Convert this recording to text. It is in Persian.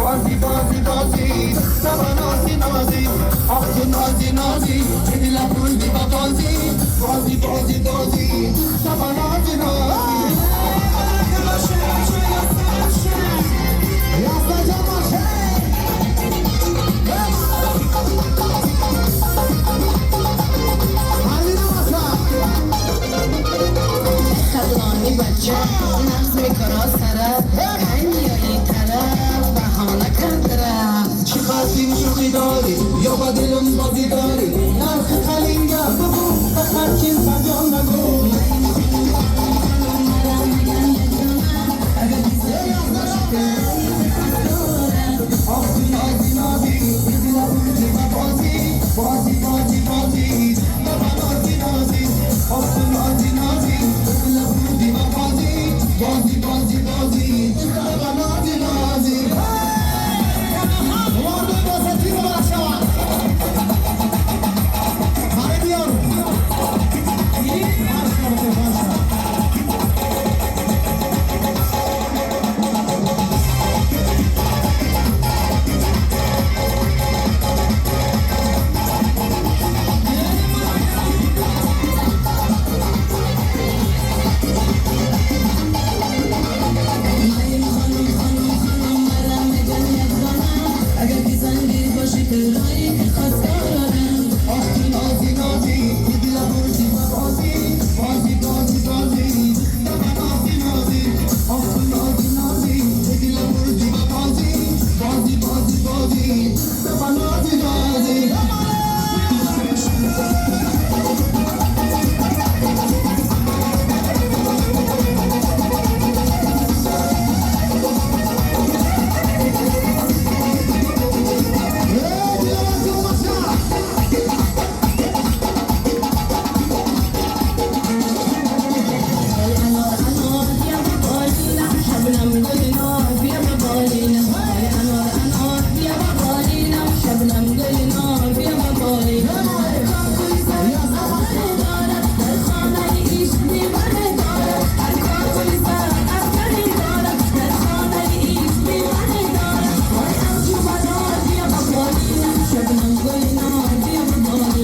بازی بازی بازی سبا نازی نازی آخ تو نازی نازی چه دلم روزی با بازی بازی بازی بازی سبا نازی نازی خلانی بچه نقص میکنه سرت همیایی طرف بهانه کن طرف چی خواستیم شوخی داری یا با دلم بازی داری نرخ خلینگه بگو بخرچین